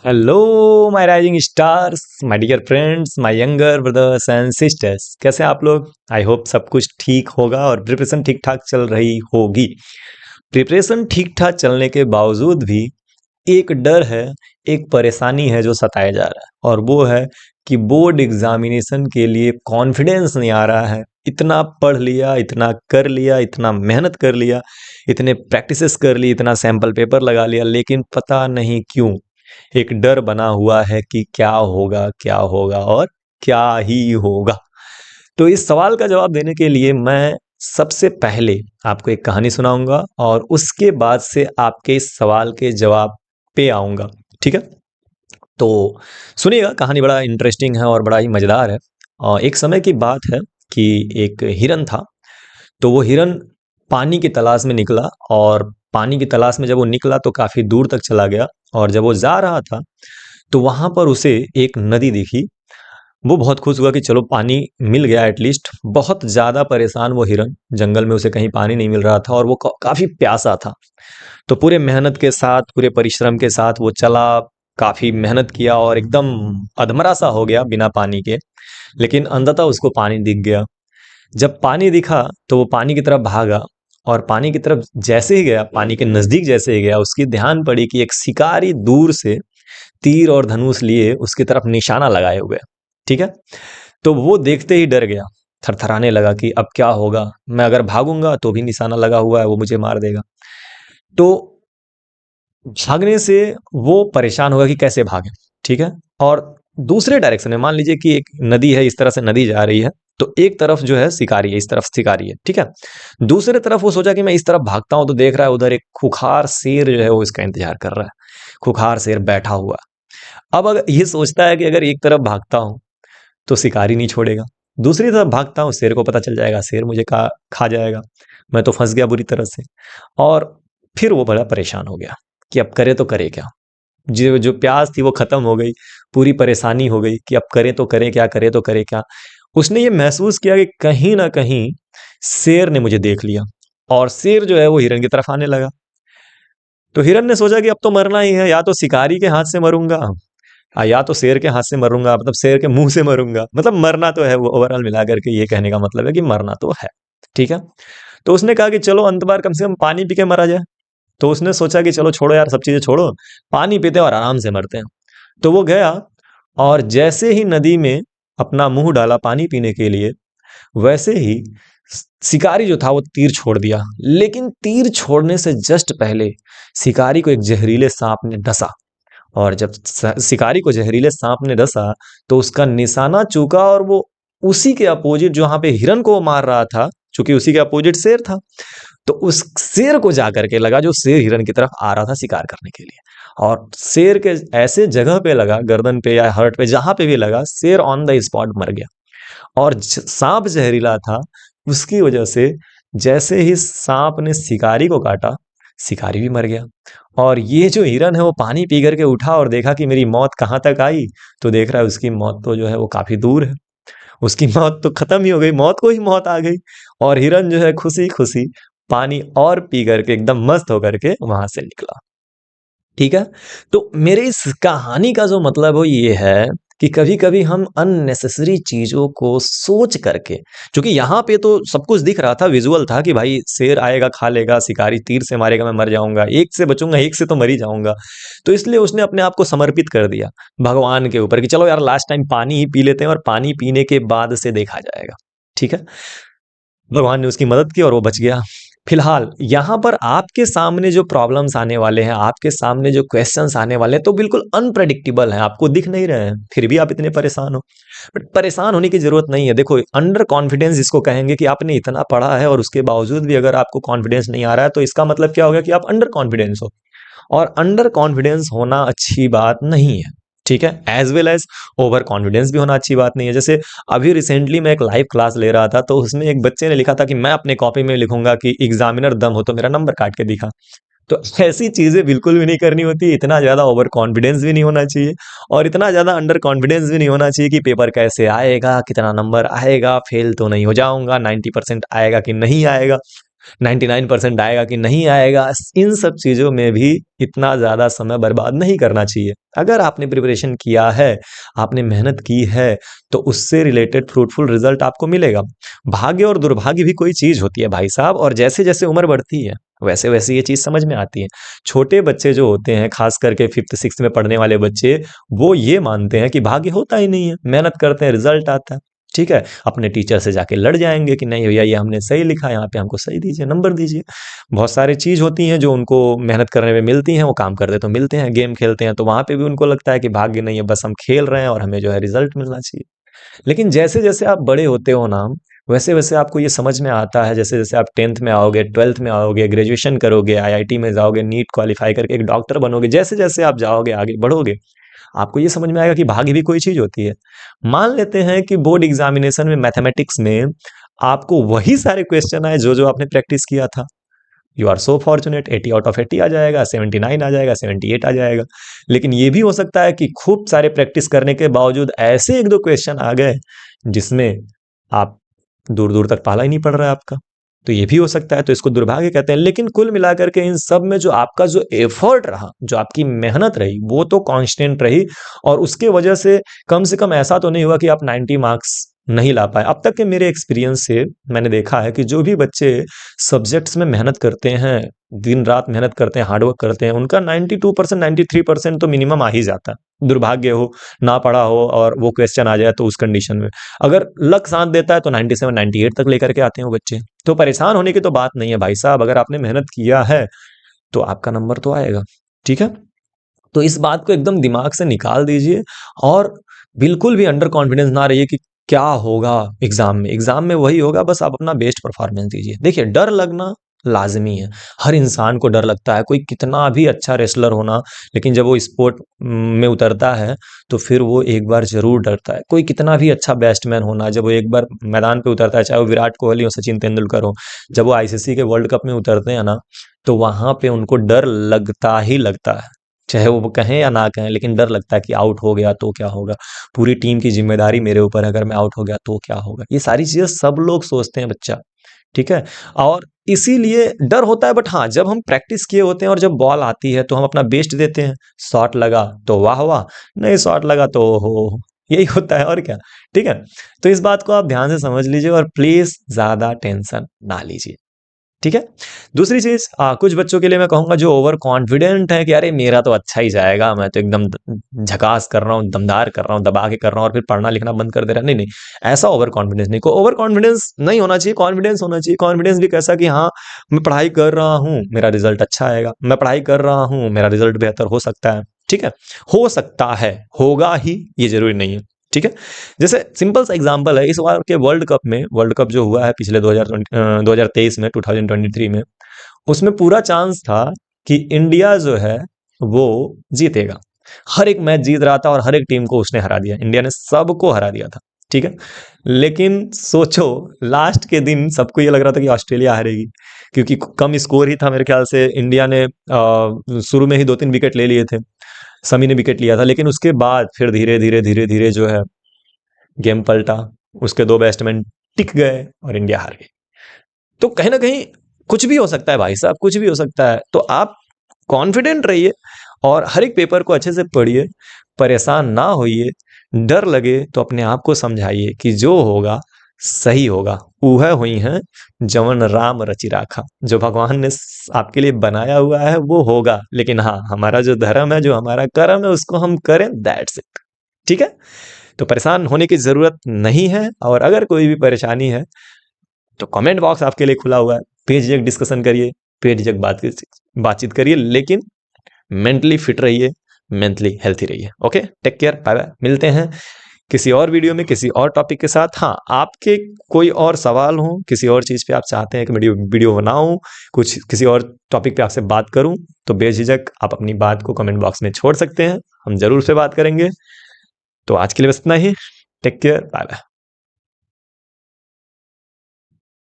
Hello my rising stars, my dear friends, my younger brothers and sisters. कैसे हैं आप लोग? आई होप सब कुछ ठीक होगा और प्रिपरेशन ठीक ठाक चल रही होगी। प्रिपरेशन ठीक ठाक चलने के बावजूद भी एक डर है, एक परेशानी है जो सताया जा रहा है, और वो है कि बोर्ड एग्जामिनेशन के लिए कॉन्फिडेंस नहीं आ रहा है। इतना पढ़ लिया, इतना कर लिया, इतना मेहनत कर लिया, इतने प्रैक्टिसेस कर ली, इतना सैंपल पेपर लगा लिया, लेकिन पता नहीं क्यों एक डर बना हुआ है कि क्या होगा और क्या ही होगा। तो इस सवाल का जवाब देने के लिए मैं सबसे पहले आपको एक कहानी सुनाऊंगा और उसके बाद से आपके इस सवाल के जवाब पे आऊंगा। ठीक है? तो सुनिएगा, कहानी बड़ा इंटरेस्टिंग है और बड़ा ही मज़ेदार है। और एक समय की बात है कि एक हिरन था। तो वो हिरन पानी की तलाश में निकला, और पानी की तलाश में जब वो निकला तो काफ़ी दूर तक चला गया। और जब वो जा रहा था तो वहाँ पर उसे एक नदी दिखी। वो बहुत खुश हुआ कि चलो पानी मिल गया एटलीस्ट। बहुत ज़्यादा परेशान वो हिरन, जंगल में उसे कहीं पानी नहीं मिल रहा था और वो काफ़ी प्यासा था। तो पूरे मेहनत के साथ, पूरे परिश्रम के साथ वो चला, काफ़ी मेहनत किया और एकदम अधमरा सा हो गया बिना पानी के। लेकिन अंततः उसको पानी दिख गया। जब पानी दिखा तो वो पानी की तरफ भागा, और पानी की तरफ जैसे ही गया, पानी के नज़दीक जैसे ही गया, उसकी ध्यान पड़ी कि एक शिकारी दूर से तीर और धनुष लिए उसकी तरफ निशाना लगाए हुए है। ठीक है? तो वो देखते ही डर गया, थरथराने लगा कि अब क्या होगा? मैं अगर भागूंगा तो भी निशाना लगा हुआ है, वो मुझे मार देगा। तो भागने से वो परेशान होगा कि कैसे भागे। ठीक है? और दूसरे डायरेक्शन में मान लीजिए कि एक नदी है, इस तरह से नदी जा रही है, तो एक तरफ जो है शिकारी है, इस तरफ शिकारी है। ठीक है? दूसरे तरफ वो सोचा कि मैं इस तरफ भागता हूं तो देख रहा है उधर एक खुखार शेर जो है वो इसका इंतजार कर रहा है। खुखार शेर बैठा हुआ। अब अगर ये सोचता है कि अगर एक तरफ भागता हूं तो शिकारी नहीं छोड़ेगा, दूसरी तरफ भागता हूं शेर को पता चल जाएगा, शेर मुझे खा जाएगा, मैं तो फंस गया बुरी तरह से। और फिर वो बड़ा परेशान हो गया कि अब करे तो करे क्या। जो जो प्यास थी वो खत्म हो गई, पूरी परेशानी हो गई कि अब करें तो करें क्या, करें तो करें क्या। उसने ये महसूस किया कि कहीं ना कहीं शेर ने मुझे देख लिया, और शेर जो है वो हिरन की तरफ आने लगा। तो हिरन ने सोचा कि अब तो मरना ही है, या तो शिकारी के हाथ से मरूंगा, या तो शेर के हाथ से मरूंगा, मतलब शेर के मुंह से मरूंगा। मतलब मरना तो है, वो ओवरऑल मिला करके ये कहने का मतलब है कि मरना तो है। ठीक है? तो उसने कहा कि चलो अंत बार कम से कम पानी पी के मरा जाए। तो उसने सोचा कि चलो छोड़ो यार, सब चीजें छोड़ो, पानी पीते हैं और आराम से मरते हैं। तो वो गया, और जैसे ही नदी में अपना मुंह डाला पानी पीने के लिए, वैसे ही शिकारी जो था वो तीर छोड़ दिया। लेकिन तीर छोड़ने से जस्ट पहले शिकारी को एक जहरीले सांप ने डसा। और जब शिकारी को जहरीले सांप ने डसा तो उसका निशाना चूका, और वो उसी के अपोजिट, जहां पे हिरन को वो मार रहा था, चूंकि उसी के अपोजिट शेर था, तो उस शेर को जाकर के लगा जो शेर हिरन की तरफ आ रहा था शिकार करने के लिए। और शेर के ऐसे जगह पे लगा, गर्दन पे या हर्ट पे, जहां पे भी लगा, शेर ऑन द स्पॉट मर गया। और सांप जहरीला था, उसकी वजह से जैसे ही सांप ने शिकारी को काटा, शिकारी भी मर गया। और ये जो हिरन है वो पानी पी करके उठा और देखा कि मेरी मौत कहाँ तक आई, तो देख रहा है उसकी मौत तो जो है वो काफी दूर है। उसकी मौत तो खत्म ही हो गई, मौत को ही मौत आ गई। और हिरन जो है खुशी खुशी पानी और पी करके एकदम मस्त होकर के वहां से निकला। ठीक है? तो मेरे इस कहानी का जो मतलब वो ये है कि कभी-कभी हम अननेसेसरी चीज़ों को सोच करके, क्योंकि यहाँ पे तो सब कुछ दिख रहा था, विज़ुअल था कि भाई शेर आएगा, खा लेगा, शिकारी तीर से मारेगा, मैं मर जाऊँगा, एक से बचूँगा, एक से तो मर ही जाऊँगा। तो इसलिए उसने अपने आप को समर्पित कर दिया भगवान के ऊपर कि चलो यार लास्ट टाइम पानी ही पी लेते हैं, और पानी पीने के बाद से देखा जाएगा। ठीक है? भगवान ने उसकी मदद की और वो बच गया। फिलहाल यहाँ पर आपके सामने जो प्रॉब्लम्स आने वाले हैं, आपके सामने जो क्वेश्चंस आने वाले हैं, तो बिल्कुल अनप्रेडिक्टेबल हैं, आपको दिख नहीं रहे हैं, फिर भी आप इतने परेशान हो। बट परेशान होने की ज़रूरत नहीं है। देखो, अंडर कॉन्फिडेंस इसको कहेंगे कि आपने इतना पढ़ा है और उसके बावजूद भी अगर आपको कॉन्फिडेंस नहीं आ रहा है, तो इसका मतलब क्या हो गया कि आप अंडर कॉन्फिडेंस हो। और अंडर कॉन्फिडेंस होना अच्छी बात नहीं है। ठीक है? As well as overconfidence भी होना अच्छी बात नहीं है। जैसे अभी रिसेंटली मैं एक लाइव क्लास ले रहा था, तो उसमें एक बच्चे ने लिखा था कि मैं अपने कॉपी में लिखूंगा कि एग्जामिनर दम हो तो मेरा नंबर काट के दिखा। तो ऐसी चीजें बिल्कुल भी नहीं करनी होती। इतना ज्यादा ओवर कॉन्फिडेंस भी नहीं होना चाहिए, और इतना ज्यादा अंडर कॉन्फिडेंस भी नहीं होना चाहिए कि पेपर कैसे आएगा, कितना नंबर आएगा, फेल तो नहीं हो जाऊंगा, 90% आएगा कि नहीं आएगा। 99% आएगा कि नहीं आएगा, इन सब चीज़ों में भी इतना ज़्यादा समय बर्बाद नहीं करना चाहिए। अगर आपने प्रिपरेशन किया है, आपने मेहनत की है, तो उससे रिलेटेड फ्रूटफुल रिजल्ट आपको मिलेगा। भाग्य और दुर्भाग्य भी कोई चीज़ होती है भाई साहब, और जैसे-जैसे उम्र बढ़ती है, वैसे-वैसे ये चीज़ समझ में आती है। छोटे बच्चे जो होते हैं, खास करके 5th 6th में पढ़ने वाले बच्चे, वो ये मानते हैं कि भाग्य होता ही नहीं है, मेहनत करते हैं, रिजल्ट आता है। ठीक है? अपने टीचर से जाके लड़ जाएँगे कि नहीं भैया ये हमने सही लिखा है, यहाँ पे हमको सही दीजिए, नंबर दीजिए। बहुत सारी चीज़ होती हैं जो उनको मेहनत करने में मिलती हैं, वो काम करते तो मिलते हैं, गेम खेलते हैं तो वहाँ पे भी उनको लगता है कि भाग्य नहीं है, बस हम खेल रहे हैं और हमें जो है रिज़ल्ट मिलना चाहिए। लेकिन जैसे-जैसे आप बड़े होते हो ना, वैसे-वैसे आपको ये समझ में आता है, जैसे-जैसे आप 10th में आओगे, 12th में आओगे, ग्रेजुएशन करोगे, आईआईटी में जाओगे, नीट क्वालीफाई करके एक डॉक्टर बनोगे, जैसे-जैसे आप जाओगे, आगे बढ़ोगे, आपको ये समझ में आएगा कि भाग्य भी कोई चीज़ होती है। मान लेते हैं कि बोर्ड एग्ज़ामिनेशन में मैथमेटिक्स में आपको वही सारे क्वेश्चन आए जो-जो आपने प्रैक्टिस किया था। You are so fortunate, 80 out of 80 आ जाएगा, 79 आ जाएगा, 78 आ जाएगा। लेकिन ये भी हो सकता है कि खूब सारे प्रैक्टिस करने के बावजूद ऐसे 1-2 क्वेश्चन आ गए, जिसमें आप दूर-दूर तक पाला ही नहीं पड़ रहा है आपका। तो ये भी हो सकता है, तो इसको दुर्भाग्य कहते हैं। लेकिन कुल मिलाकर के इन सब में जो आपका जो एफर्ट रहा, जो आपकी मेहनत रही, वो तो कांस्टेंट रही, और उसके वजह से कम ऐसा तो नहीं हुआ कि आप 90 मार्क्स नहीं ला पाए। अब तक के मेरे एक्सपीरियंस से मैंने देखा है कि जो भी बच्चे सब्जेक्ट्स में मेहनत करते हैं, दिन-रात मेहनत करते हैं, हार्ड वर्क करते हैं, उनका 92% 93% तो मिनिमम आ ही जाता है। दुर्भाग्य हो, ना पढ़ा हो और वो क्वेश्चन आ जाए तो उस कंडीशन में। अगर लक साथ देता है तो 97 98 तक लेकर के आते हैं वो बच्चे। तो परेशान होने की तो बात नहीं है भाई साहब, अगर आपने मेहनत किया है, तो आपका नंबर तो आएगा। ठीक है? तो इस बात को एकदम दिमाग से निकाल दीजिए, और बिल्कुल भी अंडर कॉन्फिडेंस ना रहिए कि क्या होगा एग्ज़ाम में। एग्ज़ाम में वही होगा, बस आप अपना बेस्ट परफॉर्मेंस दीजिए। देखिए, डर लगना लाज़मी है, हर इंसान को डर लगता है, कोई कितना भी अच्छा रेसलर हो ना, लेकिन जब वो स्पोर्ट में उतरता है, तो फिर वो एक बार ज़रूर डरता है। कोई कितना भी अच्छा बैट्समैन हो ना, जब वो एक बार मैदान पे उतरता है, चाहे वो विराट कोहली हो, सचिन तेंदुलकर हो, जब वो आईसीसी के वर्ल्ड कप में उतरते हैं ना, तो वहाँ पे उनको डर लगता ही लगता है। चाहे वो कहें या ना कहें, लेकिन डर लगता है कि आउट हो गया तो क्या होगा? पूरी टीम की ज़िम्मेदारी मेरे ऊपर है, अगर मैं आउट हो गया तो क्या होगा? ये सारी चीज़ें सब लोग सोचते हैं बच्चा, ठीक है? और इसीलिए डर होता है, बट हाँ, जब हम प्रैक्टिस किए होते हैं और जब बॉल आती है तो हम अपना बेस्ट देते हैं। शॉट लगा तो वाह-वाह, नहीं शॉट लगा तो ओहो! यही होता है और क्या, ठीक है? तो इस बात को आप ध्यान से समझ लीजिए और प्लीज़ ज़्यादा टेंशन ना लीजिए। ठीक है? दूसरी चीज़, कुछ बच्चों के लिए मैं कहूँगा जो ओवर कॉन्फिडेंट है कि अरे मेरा तो अच्छा ही जाएगा, मैं तो एकदम द झकास कर रहा हूँ, दमदार कर रहा हूँ, दबा के कर रहा हूँ और फिर पढ़ना-लिखना बंद कर दे रहा है। नहीं, नहीं, ऐसा ओवर कॉन्फिडेंस नहीं। को ओवर कॉन्फिडेंस नहीं होना चाहिए, कॉन्फिडेंस होना चाहिए। कॉन्फिडेंस भी कैसा कि हाँ, मैं पढ़ाई कर रहा हूँ, मेरा रिज़ल्ट अच्छा आएगा। मैं पढ़ाई कर रहा हूँ, मेरा रिज़ल्ट बेहतर हो सकता है। ठीक है? हो सकता है, होगा ही, ये ज़रूरी नहीं है। ठीक है? जैसे सिंपल सा एग्ज़ाम्पल है, इस बार के वर्ल्ड कप जो हुआ है पिछले 2023 में, 2023 में, उसमें पूरा चांस था कि इंडिया जो है वो जीतेगा। हर एक मैच जीत रहा था और हर एक टीम को उसने हरा दिया। इंडिया ने सबको हरा दिया था, ठीक है? लेकिन सोचो, लास्ट के दिन सबको ये लग रहा था कि ऑस्ट्रेलिया हारेगी, क्योंकि कम स्कोर ही था मेरे ख्याल से। इंडिया ने शुरू में ही 2-3 विकेट ले लिए थे। शमी ने विकेट लिया था, लेकिन उसके बाद फिर धीरे-धीरे जो है गेम पलटा। उसके 2 बैट्समैन टिक गए और इंडिया हार गई। तो कहीं न कहीं कुछ भी हो सकता है भाई साहब, कुछ भी हो सकता है। तो आप कॉन्फिडेंट रहिए और हर एक पेपर को अच्छे से पढ़िए, परेशान ना होइए। डर लगे तो अपने आप को समझाइए कि जो होगा सही होगा। ऊहै हुई हैं जवन राम रचि राखा। जो भगवान ने आपके लिए बनाया हुआ है वो होगा। लेकिन हाँ, हमारा जो धर्म है, जो हमारा कर्म है, उसको हम करें, दैट्स इट। ठीक है? तो परेशान होने की ज़रूरत नहीं है, और अगर कोई भी परेशानी है तो कमेंट बॉक्स आपके लिए खुला हुआ है। बेझिझक डिस्कशन करिए, बेझिझक बातचीत करिए, लेकिन मेंटली फिट रहिए, मेंटली हेल्थी रहिए। Okay, take care, bye bye. मिलते हैं किसी और वीडियो में किसी और टॉपिक के साथ। हाँ, आपके कोई और सवाल हो, किसी और चीज़ पे आप चाहते हैं कि वीडियो बनाऊं, कुछ किसी और टॉपिक पे आपसे बात करूं, तो बेझिझक आप अपनी बात को कमेंट बॉक्स में छोड़ सकते हैं। हम ज़रूर से बात करेंगे। तो आज के लिए बस इतना ही। Take care, bye bye.